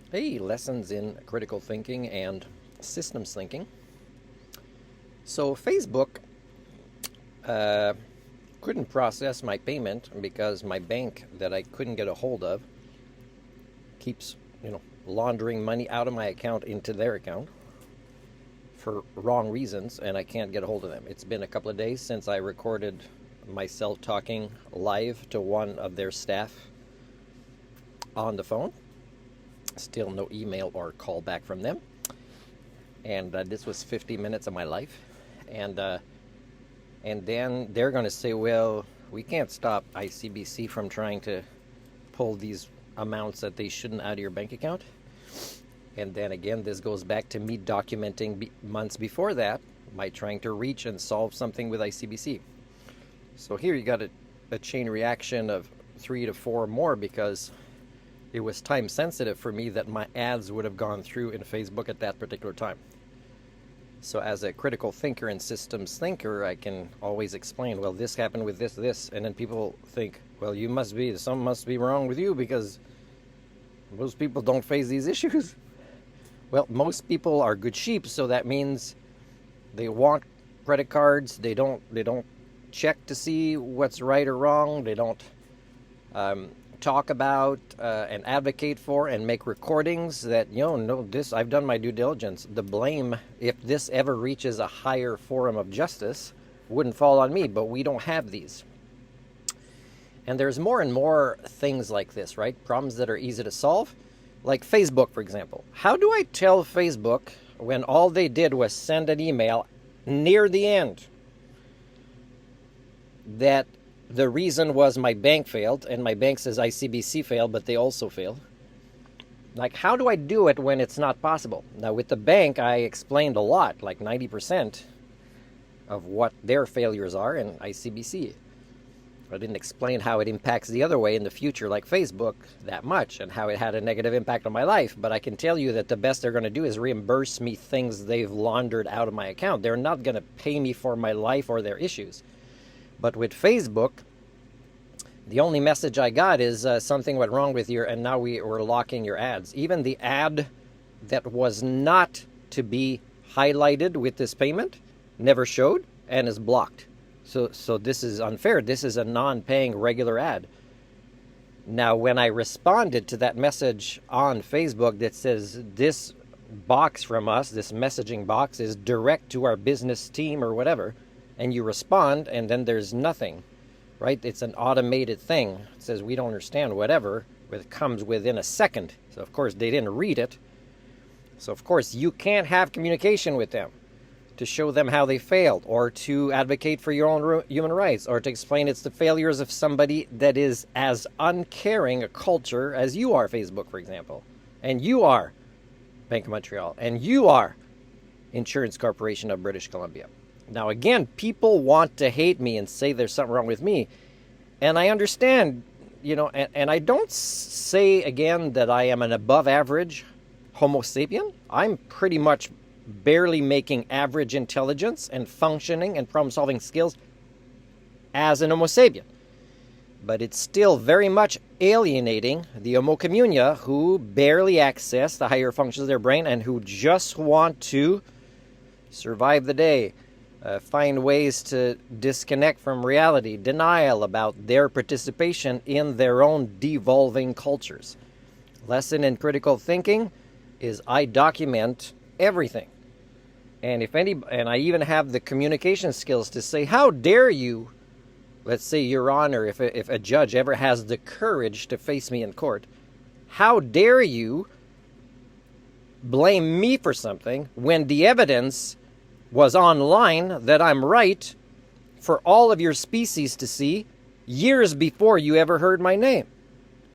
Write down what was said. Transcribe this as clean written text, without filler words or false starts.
Hey, lessons in critical thinking and systems thinking. So, Facebook uh, couldn't process my payment because my bank that I couldn't get a hold of keeps, laundering money out of my account into their account for wrong reasons, and I can't get a hold of them. It's been a couple of days since I recorded myself talking live to one of their staff on the phone. Still no email or call back from them. And this was 50 minutes of my life. And then they're going to say, well, we can't stop ICBC from trying to pull these amounts that they shouldn't out of your bank account. And then again, this goes back to me documenting months before that, my trying to reach and solve something with ICBC. So here you got a chain reaction of 3 to 4 more, because it was time sensitive for me that my ads would have gone through in Facebook at that particular time. So as a critical thinker and systems thinker, I can always explain, well, this happened with this, and then people think, well, something must be wrong with you because most people don't face these issues. Well, most people are good sheep, so that means they want credit cards. They don't check to see what's right or wrong. They don't talk about and advocate for and make recordings that, no, this, I've done my due diligence. The blame, if this ever reaches a higher forum of justice, wouldn't fall on me, but we don't have these. And there's more and more things like this, right? Problems that are easy to solve. Like Facebook, for example. How do I tell Facebook when all they did was send an email near the end that the reason was my bank failed, and my bank says ICBC failed, but they also failed? Like, how do I do it when it's not possible? Now, with the bank, I explained a lot, like 90% of what their failures are in ICBC. I didn't explain how it impacts the other way in the future, like Facebook, that much, and how it had a negative impact on my life. But I can tell you that the best they're going to do is reimburse me things they've laundered out of my account. They're not going to pay me for my life or their issues. But with Facebook, the only message I got is something went wrong with and now we're locking your ads. Even the ad that was not to be highlighted with this payment never showed and is blocked. So this is unfair. This is a non-paying regular ad. Now, when I responded to that message on Facebook that says this box from us, this messaging box, is direct to our business team or whatever, and you respond and then there's nothing, right? It's an automated thing. It says we don't understand whatever, but it comes within a second. So, of course, they didn't read it. So, of course, you can't have communication with them to show them how they failed, or to advocate for your own human rights, or to explain it's the failures of somebody that is as uncaring a culture as you are, Facebook, for example. And you are Bank of Montreal. And you are Insurance Corporation of British Columbia. Now, again, people want to hate me and say there's something wrong with me. And I understand, and I don't say, again, that I am an above average Homo sapien. I'm pretty much barely making average intelligence and functioning and problem-solving skills as an Homo sapien. But it's still very much alienating the Homo communia, who barely access the higher functions of their brain and who just want to survive the day, find ways to disconnect from reality, denial about their participation in their own devolving cultures. Lesson in critical thinking is I document everything. And and I even have the communication skills to say, how dare you, let's say, Your Honor, if a judge ever has the courage to face me in court, how dare you blame me for something when the evidence was online that I'm right for all of your species to see years before you ever heard my name?